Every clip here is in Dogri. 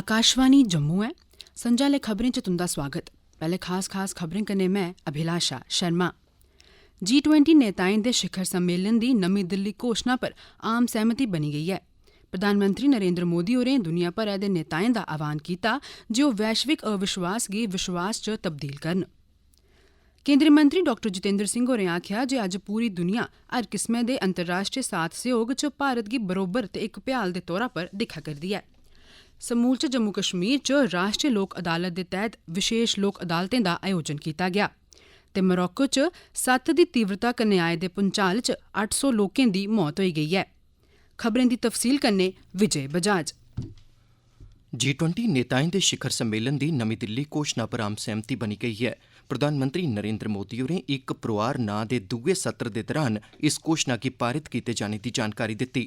आकाशवाणी जम्मू है। संजा आह्ले खबरें च तुंदा स्वागत। पैह्ले खास खबरें कन्नै मैं अभिलाषा शर्मा। G20 नेताएं दे शिखर सम्मेलन दी नमीं दिल्ली घोषणा पर आम सैह्मति बनी गेई ऐ। प्रधानमंत्री नरेंद्र मोदी होरें दुनिया भरै दे नेताएं दा आह्वान कीता जे ओह् वैश्विक अविश्वास गी विश्वास च तब्दील करन। केंद्री मंत्री डॉ जितेंद्र सिंह होरें आखेआ जे अज्ज पूरी दुनिया हर किस्मै दे अंतर्राष्ट्रीय साथ सहयोग च भारत गी बरोबर ते इक भ्याल दे तौरा पर दिक्खा करदी ऐ। समूलचे जम्मू कश्मीर च राष्ट्रीय लोक अदालत दे तैह्त विशेष लोक अदालतें दा आयोजन कीता गेआ ते मोरक्को च 7 दी तीव्रता कन्नै आए दे भूचाल च 800 लोकें दी मौत होई गेई ऐ। खबरें दी तफसील कन्नै विजय बजाज। G20 नेताएं दे शिखर सम्मेलन दी नमीं दिल्ली घोषणा पर आम सैह्मति बनी गेई ऐ। प्रधानमंत्री नरेंद्र मोदी होरें इक परोआर नां दे दुए सत्र दे दौरान इस घोषणा गी पारित कीते जाने दी जानकारी दित्ती।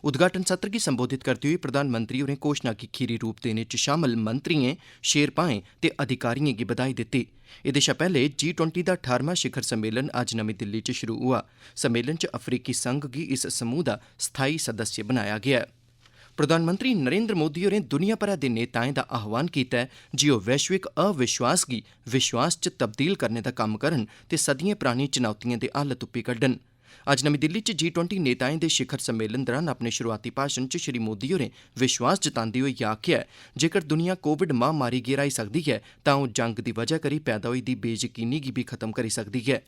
उद्घाटन सत्र गी संबोधित करदे होई प्रधानमंत्री होरें घोषणा गी खीरी रूप देने च शामल मंत्रियें, शेरपाएं ते अधिकारियें गी बधाई दित्ती। एह्दे शा पैह्ले G20 दा 18वां शिखर सम्मेलन अज्ज नमीं दिल्ली च शुरू होआ। सम्मेलन च अफ्रीकी संघ गी इस समूह दा स्थाई सदस्य बनाया गेआ ऐ। प्रधानमंत्री नरेंद्र मोदी होरें दुनिया भरै दे नेताएं दा आह्वान कीता ऐ जे ओह् वैश्विक अविश्वास गी विश्वास च तब्दील करने दा कम्म करन ते सदियें परानी चुनौतियें दे हल्ल तुप्पी कड्ढन। अज्ज नमीं दिल्ली च G20 नेताएं दे शिखर सम्मेलन दौरान अपने शुरुआती भाषण च श्री मोदी होरें विश्वास जतांदे होई आखेआ जेकर दुनिया कोविड महामारी गी हराई सकदी ऐ तां ओह् जंग दी वजह करी पैदा होई दी बेयकीनी गी बी खत्म करी सकदी ऐ।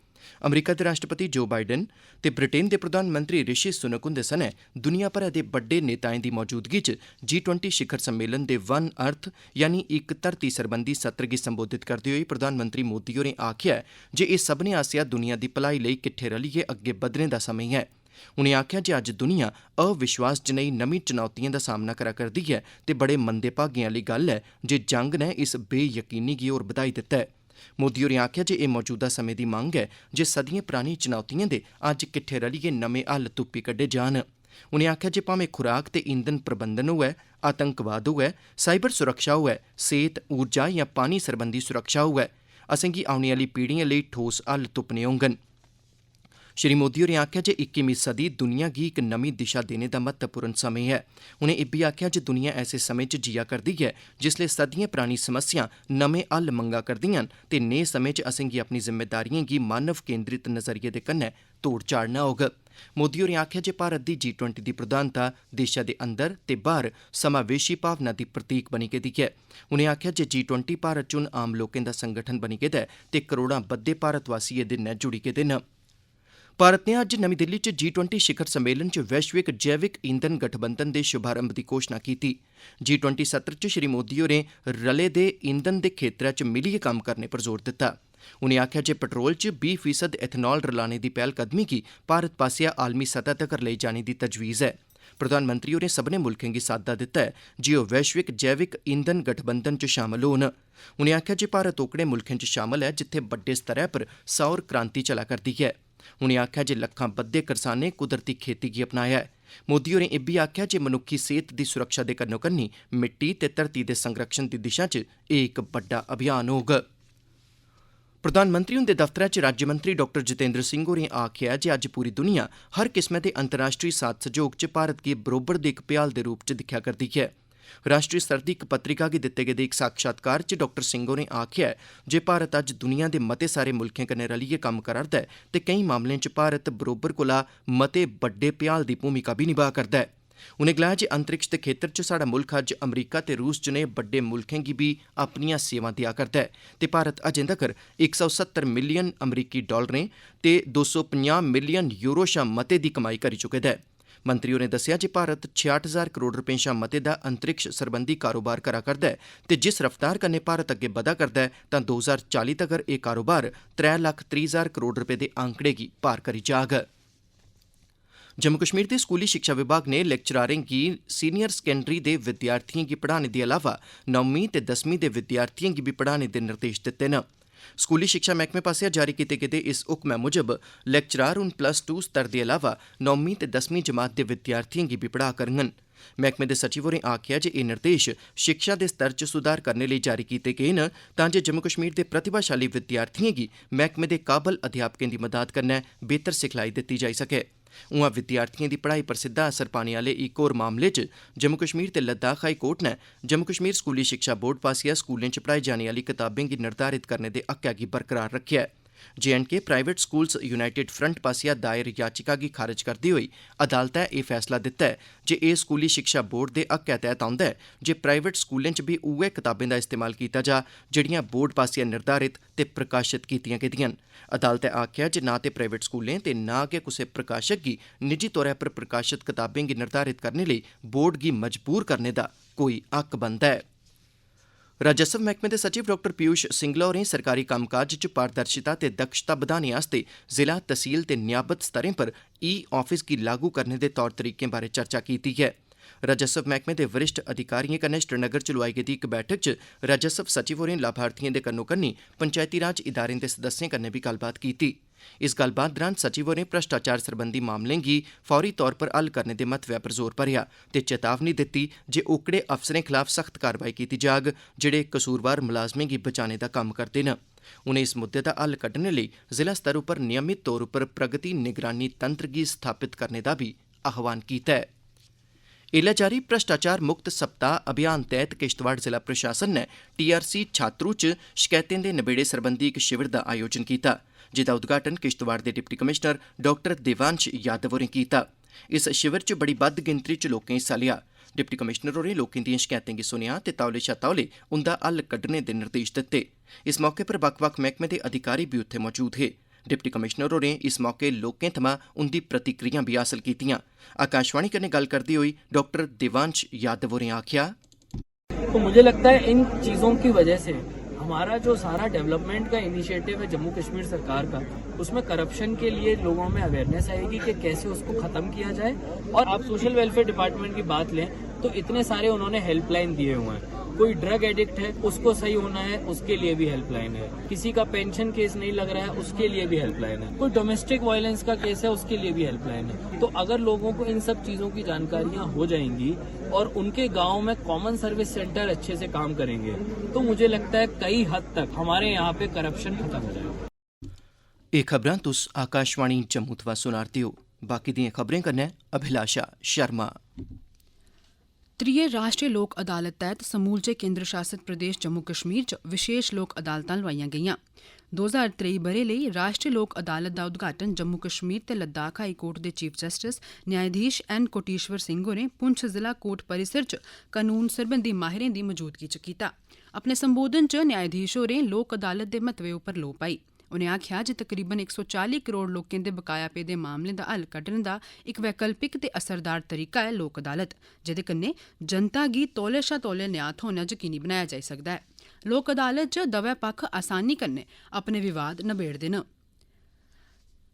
अमरीका दे राष्ट्रपति जो बाइडन ते ब्रिटेन दे प्रधानमंत्री ऋषि सुनक हुंदे सने दुनिया भरै दे बड्डे नेताएं दी मौजूदगी च G20 शिखर सम्मेलन दे वन अर्थ यानी इक धरती सरबंधी सत्र गी संबोधित करदे होई प्रधानमंत्री मोदी होरें आखेआ जे एह् सभनें आसेआ दुनिया दी भलाई लेई किट्ठे रलियै अग्गे बधने दा समें ऐ। उनें आखेआ जे अज्ज दुनिया अविश्वास जनेही नमीं चुनौतियें दा सामना करा करदी ऐ ते बड़े मंदे भागें आह्ली गल्ल ऐ जे जंग ने इस बेयकीनी गी होर बधाई दित्ता ऐ। मोदी होरें आखेआ जे एह् मौजूदा समें दी मंग ऐ जे सदियें परानी चुनौतियें दे अज्ज किट्ठे रलियै नमें हल्ल तुप्पी कड्ढे जान। उनें आखेआ जे भावें खुराक ते ईंधन प्रबंधन होऐ, आतंकवाद होऐ, साइबर सुरक्षा होऐ, सेह्त, ऊर्जा जां पानी सरबंधी सुरक्षा होऐ, असेंगी औने आह्ली पीढ़ियें लेई ठोस हल्ल तुप्पने होङन। श्री मोदी होरें आखेआ जे 21वीं सदी दुनिया गी इक नमीं दिशा देने दा महत्वपूर्ण समें ऐ। उनें इब्बी आखेआ जे दुनिया ऐसे समें च जिया करदी ऐ जिसलै सदियें परानी समस्यां नमें हल्ल मंगा करदियां न ते नेह् समें च असेंगी अपनी जिम्मेदारियें गी मानव केंद्रित नज़रिये दे कन्नै तोड़ चाढ़ना होग। मोदी होरें आखेआ जे भारत दी G20 दी प्रधानता देशै दे अंदर ते बाह्र समावेशी भावना दी प्रतीक बनी गेदी ऐ। उनें आखेआ जे G20 भारत च हून आम लोकें दा संगठन बनी गेदा ऐ ते करोड़ां बद्दे भारतवासी एह्दे नै जुड़ी गेदे न। भारत ने अज्ज नमीं दिल्ली च G20 शिखर सम्मेलन च वैश्विक जैविक ईंधन गठबंधन दे शुभारंभ दी घोषणा कीती। G20 सत्र च श्री मोदी होरें रले दे ईंधन दे खेत्तरै च मिलियै कम्म करने पर जोर दित्ता। उनें आखेआ जे पेट्रोल च 20% एथेनॉल रलाने दी पैह्लकदमी गी भारत पासेआ आलमी सतह तगर लेई जाने दी तजवीज़ ऐ। प्रधानमंत्री होरें सभनें मुल्खें गी साद्दा दित्ता ऐ जे ओह् वैश्विक जैविक ईंधन गठबंधन च शामल होन। उनें आखेआ जे भारत ओकड़े मुल्खें च शामल ऐ जित्थै बड्डे स्तरै पर सौर क्रांति चला करदी ऐ। उनें आखेआ जे लक्खां बद्दे करसानें कुदरती खेती गी अपनाया ऐ। मोदी होरें इब्बी आखेआ जे मनुक्खी सेह्त दी सुरक्षा दे कन्नो-कन्नी मिट्टी ते धरती दे संरक्षण दी दिशा च एह् इक बड्डा अभियान होग। प्रधानमंत्री हुंदे दफ्तरै च राज्यमंत्री डॉ जितेंद्र सिंह होरें आखेआ जे अज्ज पूरी दुनिया हर किस्मै दे अंतर्राष्ट्रीय साथ सैह्योग च भारत गी बरोबर दे इक भ्याल दे रूप च दिक्खेआ करदी ऐ। राष्ट्रीय स्तर दी इक पत्रिका गी दित्ते गेदे इक साक्षात्कार च डॉ सिंह होरें आखेआ जे भारत अज्ज दुनिया दे मते सारे मुल्खें कन्नै रलियै कम्म करा'रदा ऐ ते केईं मामलें च भारत बरोबर कोला मते बड्डे भ्याल दी भूमिका बी निभा करदा ऐ। उनें गलाया जे अंतरिक्ष दे खेत्तर च साढ़ा मुल्ख अज्ज अमरीका ते रूस जनेह् बड्डे मुल्खें गी बी अपनियां सेवां देआ करदा ऐ ते भारत अजें तगर 170 मिलियन अमरीकी डॉलरें ते 250 मिलियन यूरो शा मते दी कमाई करी चुके दा ऐ। मंत्री होरें दस्सेआ जे भारत 66,000 करोड़ रपें शा मते दा अंतरिक्ष सरबंधी कारोबार करा करदा ऐ ते जिस रफ्तार कन्नै भारत अग्गे बधा करदा ऐ तां 2040 तगर एह् कारोबार 3,30,000 करोड़ रपें दे आंकड़े गी पार करी जाग। जम्मू कश्मीर दे स्कूली शिक्षा विभाग ने लेक्चरारें गी सीनियर सैकेंडरी दे विद्यार्थियें गी पढ़ाने दे अलावा 9वीं ते 10वीं दे विद्यार्थियें गी बी पढ़ाने दे निर्देश दित्ते न। स्कूली शिक्षा मैह्कमे पासेआ जारी कीते गेदे इस हुक्मै मुजब लेक्चरार हून +2 स्तर दे अलावा 9वीं ते 10वीं जमात दे विद्यार्थियें गी बी पढ़ा करङन। मैह्कमे दे सचिव होरें आखेआ जे एह् निर्देश शिक्षा दे स्तर च सुधार करने लेई जारी कीते गे न तां जे जम्मू कश्मीर दे प्रतिभाशाली विद्यार्थियें गी मैह्कमे दे काबल अध्यापकें दी मदाद कन्नै बेह्तर सिखलाई दित्ती जाई सकै। उआं विद्यार्थियों की पढ़ाई पर सिद्धा असर पाने वाले एक होर मामले च जम्मू कश्मीर ते लद्दाख हाई कोर्ट ने जम्मू कश्मीर स्कूली शिक्षा बोर्ड पास्सेआ स्कूलें च पढ़ाई जाने वाली कताबें गी निर्धारित करने दे हक्कै गी बरकरार रक्खेआ ऐ। J&K private schools United front पास्सेआ दायर याचिका गी खारज करदे होई अदालतै एह फैसला दित्ता ऐ जे एह स्कूली शिक्षा बोर्ड दे हक्कै तैह्त औंदा ऐ जे प्राइवेट स्कूलें च बी उ'ऐ कताबें दा इस्तेमाल कीता जा जेहड़ियां बोर्ड पास्सेआ निर्धारित ते प्रकाशित कीतियां गेदियां न। अदालतै आखेआ जे ना ते प्राइवेट स्कूलें ते ना गै कुसै प्रकाशक गी निजी तौरा पर प्रकाशित कताबें गी निर्धारित करने लेई बोर्ड गी मजबूर करने दा कोई हक्क बनदा ऐ। राजस्व मैह्कमे दे सचिव डाक्टर पीयूष सिंगला होरें सरकारी कम्मकाज च पारदर्शिता ते दक्षता बधाने आस्तै जिला तहसील ते नियाबत स्तरें पर ऑफिस गी लागू करने दे तौर तरीकें बारै चर्चा कीती है। राजस्व मैह्कमे दे वरिष्ठ अधिकारिएं कन्नै श्रीनगर च लोआई गेदी इक बैठक च राजस्व सचिव होरें लाभार्थिएं दे कन्नो-कन्नी पंचायती राज इदारें दे सदस्यें कन्नै बी गल्लबात कीती। इस गल्लबात दौरान सचिव होरें भ्रष्टाचार सरबंधी मामलें गी फौरी तौर पर हल करने दे महत्वै पर जोर भरेआ ते चेतावनी दित्ती जे ओकड़े अफसरें खलाफ सख्त कार्रवाई कीती जाग जेहड़े कसूरवार मुलाजमें गी बचाने दा कम्म करदे न। उनें इस मुद्दे दा हल कड्ढने लेई जिला स्तर उप्पर नियमित तौर उप्पर प्रगति निगरानी तंत्र गी स्थापित करने दा भी आह्वान कीता ऐ। एल्लै जारी भ्रष्टाचार मुक्त सप्ताह अभियान तैह्त किश्तवाड़ जिला प्रशासन ने TRC छात्रू च शकैतें दे नबेड़े सरबंधी इक शिविर दा आयोजन कीता जेदा उद्घाटन किश्तवाड़ दे deputy commissioner doctor Devansh Yadav होरें कीता। इस शिविर च बड़ी बद्ध गिनतरी च लोकें हिस्सा लिया। डिप्टी कमिशनर होरें लोकें दिएं शकैतें गी सुनेआ ते तौले शा तौले उंदा हल कड्ढने दे निर्देश दित्ते। इस मौके पर बक्ख-बक्ख मैह्कमे दे अधिकारी बी उत्थे मौजूद हे। डिप्टी कमिशनर होरें इस मौके लोकें थमां उंदी प्रतिक्रियां भी हासल कीतियां। आकाशवाणी कन्नै गल्ल करदे होई डाक्टर देवांश यादव होरें आखेआ, तो मुझे लगता है इन चीजों की वजह से हमारा जो सारा डेवलपमेंट का इनिशिएटिव है जम्मू कश्मीर सरकार का, उसमें करप्शन के लिए लोगों में अवेयरनेस आएगी कि कैसे उसको खत्म किया जाए। और आप सोशल वेलफेयर डिपार्टमेंट की बात लें तो इतने सारे उन्होंने हेल्पलाइन दिए हुए हैं। कोई ड्रग एडिक्ट है उसको सही होना है उसके लिए भी हेल्पलाइन है, किसी का पेंशन केस नहीं लग रहा है उसके लिए भी हेल्पलाइन है, कोई डोमेस्टिक वायलेंस का केस है उसके लिए भी हेल्पलाइन है। तो अगर लोगों को इन सब चीजों की जानकारियां हो जाएंगी और उनके गांव में कॉमन सर्विस सेंटर अच्छे से काम करेंगे तो मुझे लगता है कई हद तक हमारे यहाँ पे करप्शन खत्म हो जाएगा। एह खबरां तुस आकाशवाणी जम्मू थमां सुना'रदे हो। बाकी दिएं खबरें कन्नै अभिलाषा शर्मा। त्रिये राष्ट्रीय लोक अदालत तैह्त समूलचे केंद्र शासित प्रदेश जम्मू कश्मीर च विशेष लोक अदालतां लोआईयां गेईयां। 2023 ब'रे लेई राष्ट्रीय लोक अदालत दा उद्घाटन जम्मू कश्मीर ते लद्दाख हाई कोर्ट दे चीफ जस्टिस न्यायाधीश N कोटेश्वर सिंह होरें पुंछ जिला कोर्ट परिसर च कानून सरबंधी माहिरें दी मौजूदगी च कीता। अपने संबोधन च न्यायाधीश होरें लोक अदालत दे महत्वै उप्पर लोऽ पाई। उनें आखेआ जे तकरीबन 140 करोड़ लोकें दे बकाया पेदे मामलें दा हल कड्ढने दा इक वैकल्पिक ते असरदार तरीका ऐ लोक अदालत, जेह्दे कन्नै जनता गी तौले शा तौले न्याय थ्होना यकीनी बनाया जाई सकदा ऐ। लोक अदालत च दवै पक्ख आसानी कन्नै अपने विवाद नबेड़दे न।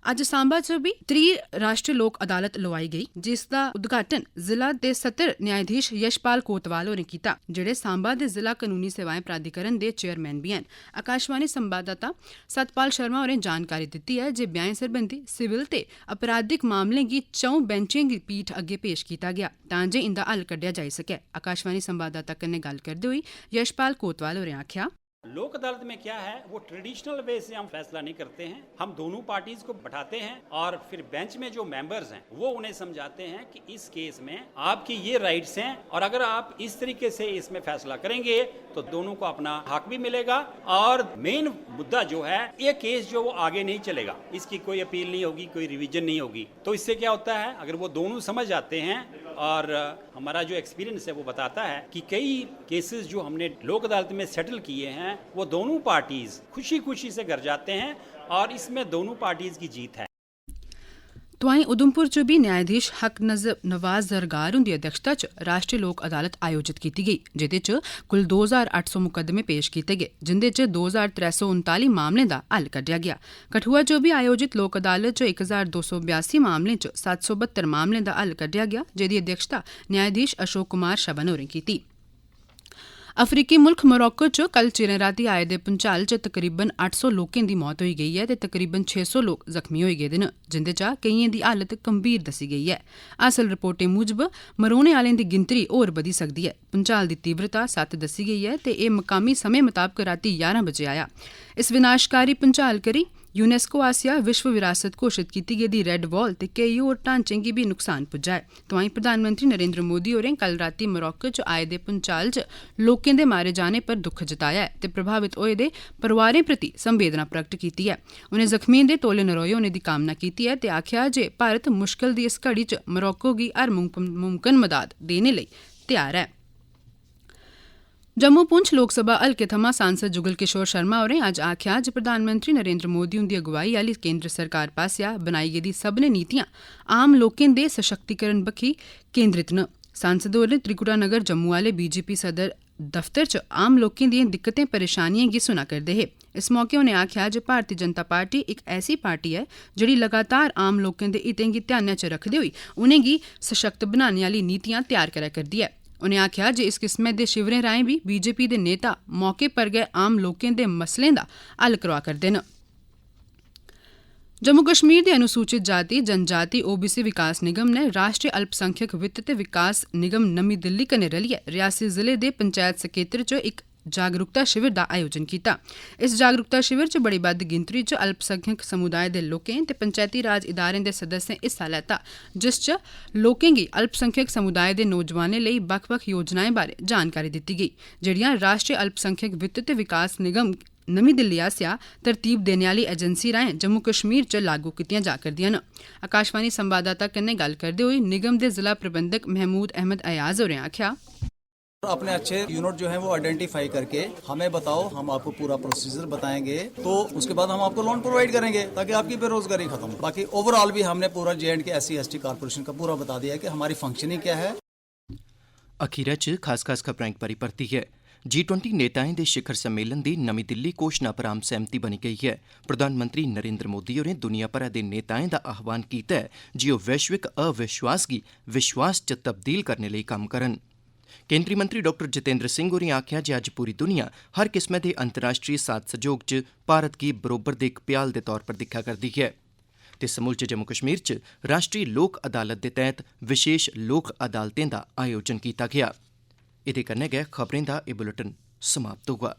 अज्ज सांबा च बी त्री राष्ट्रीय लोक अदालत लोआई गेई, जिसदा उद्घाटन जिला दे सत्र न्यायाधीश यशपाल कोतवाल होरें कीता, जेहड़े सांबा दे जिला कानूनी सेवाएं प्राधिकरण दे चेयरमैन बी हैन। आकाशवाणी संवाददाता सतपाल शर्मा होरें जानकारी दित्ती ऐ जे ब्याहें सरबंधी सिविल ते अपराधिक मामलें गी 4 बैंचें गी पीठ अग्गे पेश कीता गेआ तां जे इंदा हल कड्ढेआ जाई सकै। आकाशवाणी संवाददाता कन्नै गल्ल करदे होई यशपाल कोतवाल होरें आखेआ, लोक अदालत में क्या है वो ट्रेडिशनल वे से हम फैसला नहीं करते हैं। हम दोनों पार्टीज को बैठाते हैं और फिर बेंच में जो मेंबर्स हैं वो उन्हें समझाते हैं कि इस केस में आपकी ये राइट्स हैं और अगर आप इस तरीके से इसमें फैसला करेंगे तो दोनों को अपना हक भी मिलेगा और मेन मुद्दा जो है ये केस जो वो आगे नहीं चलेगा, इसकी कोई अपील नहीं होगी, कोई रिवीजन नहीं होगी। तो इससे क्या होता है, अगर वो दोनों समझ जाते हैं और हमारा जो एक्सपीरियंस है वो बताता है कि कई केसेस जो हमने लोक अदालत में सेटल किए हैं वो दोनों पार्टीज खुशी खुशी से घर जाते हैं और इसमें दोनों पार्टीज की जीत है। तोआईं उधमपुर च भी न्यायाधीश हक नवाज जरगार हुंदी अध्यक्षता च राष्ट्रीय लोक अदालत आयोजित कीती गेई, जेह्दे च कुल 2800 मुकदमे पेश कीते गे, जिंदे च 2339 मामलें दा हल कड्ढेआ गेआ। कठुआ च बी आयोजित लोक अदालत च 1282 मामलें च 772 मामलें दा हल कड्ढेआ गेआ, जेह्दी अध्यक्षता न्यायाधीश अशोक कुमार शबन होरें कीती। अफ्रीकी मुल्ख मोरक्को च कल चिरें रातीं आए दे भूचाल च तकरीबन 800 लोकें दी मौत होई गेई ऐ ते तकरीबन 600 लोक जख्मी होई गेदे न, जिंदे चा केइयें दी हालत गंभीर दस्सी गेई ऐ। हासल रिपोर्टें मूजब मरोने आह्लें दी गिनतरी होर बधी सकदी ऐ। भूचाल दी तीव्रता 7 दस्सी गेई ऐ ते एह् मकामी समें मताबक रातीं 11 बजे आया। इस विनाशकारी भूचाल करी यूनेस्को आसेआ विश्व विरासत घोषित कीती गेदी रेड वॉल ते केई होर ढांचें गी बी नुकसान पुज्जा ऐ। तोआईं प्रधानमंत्री नरेंद्र मोदी होरें कल रातीं मोरक्को च आए दे भूंचाल च लोकें दे मारे जाने पर दुख जताया ऐ ते प्रभावित होए दे परिवारें प्रति संवेदना प्रगट कीती ऐ। उनें जख्मियें दे तौले नरोए होने दी कामना कीती ऐ ते आखेआ जे भारत मुश्कल दी इस घड़ी च मोरक्को गी हर मुमकन मदाद देने लेई तैयार ऐ। जम्मू पुंछ लोक सभा हल्के थमां सांसद जुगल किशोर शर्मा होरें अज्ज आखेआ जे प्रधानमंत्री नरेंद्र मोदी हुंदी अगुवाई आह्ली केंद्र सरकार पासेआ बनाई गेदी सभनें नीतियां आम लोकें दे सशक्तिकरण बक्खी केंद्रित न। सांसद होरें त्रिकुटा नगर जम्मू आह्ले बीजेपी सदर दफ्तर च आम लोकें दिएं दिक्कतें परेशानियें गी सुना करदे हे। इस मौके उनें आखेआ जे भारतीय जनता पार्टी इक ऐसी पार्टी ऐ जेह्ड़ी लगातार आम लोकें दे हितें गी ध्यानै च रखदे होई उनेंगी सशक्त बनाने आह्ली नीतियां तैयार करै करदी ऐ। उनें आखेआ जे इस किस्मै दे शिवरें राएं बी बीजेपी दे नेता मौके पर गै आम लोकें दे मसलें दा हल करोआ करदे न। जम्मू कश्मीर दे अनुसूचित जाति जनजाति ओबीसी विकास निगम ने राष्ट्रीय अल्पसंख्यक वित्त ते विकास निगम नमीं दिल्ली कन्नै रलियै रियासी जिले दे पंचायत सकेत्र च इक जागरूकता शिविर दा आयोजन कीता। इस जागरूकता शिविर च बड़ी बद्ध गिनतरी च अल्पसंख्यक समुदाय दे लोकें ते पंचायती राज इदारें दे सदस्यें हिस्सा लैता, जिस च लोकें गी अल्पसंख्यक समुदाय दे नौजवानें लेई बक्ख-बक्ख योजनाएं बारै जानकारी दित्ती गेई, जेह्ड़ियां राष्ट्रीय अल्पसंख्यक वित्त ते विकास निगम नमीं दिल्ली आसेआ तरतीब देने आह्ली एजेंसी राहें जम्मू कश्मीर च लागू कीतियां जा करदियां न। आकाशवाणी संवाददाता कन्नै गल्ल करदे होई निगम दे जिला प्रबंधक महमूद अहमद अयाज होरें आखेआ अपने अच्छे यूनिट जो है वो आइडेंटिफाई करके हमें बताओ, हम आपको पूरा प्रोसीजर बताएंगे, तो उसके बाद हम आपको लोन प्रोवाइड करेंगे ताकि आपकी बेरोजगारी खत्म हो। बाकी ओवरऑल भी हमने पूरा J&K SC/ST कॉर्पोरेशन का पूरा बता दिया है कि हमारी फंक्शनिंग क्या है। अखीरै च खास खबरां इक बारी परती है। G20 नेताएं दे शिखर सम्मेलन दी नमीं दिल्ली घोषणा पर आम सैह्मति बनी गेई है। प्रधानमंत्री नरेंद्र मोदी होरें दुनिया भरै दे नेताएं दा आह्वान कीता ऐ जे ओह् वैश्विक अविश्वास गी विश्वास च तब्दील करने लेई कम्म करन। केंद्रीय मंत्री डॉक्टर जितेंद्र सिंह होरें आखेआ जे अज्ज पूरी दुनिया हर किस्मै दे अंतर्राष्ट्रीय साथ सैह्योग च भारत गी बरोबर दे इक भ्याल दे तौर पर दिक्खा करदी है ते समूलचे जम्मू कश्मीर च राष्ट्रीय लोक अदालत दे तैह्त विशेष लोक अदालतें दा आयोजन कीता गेआ। एह्दे कन्नै गै खबरें दा एह् बुलेटिन समाप्त होआ।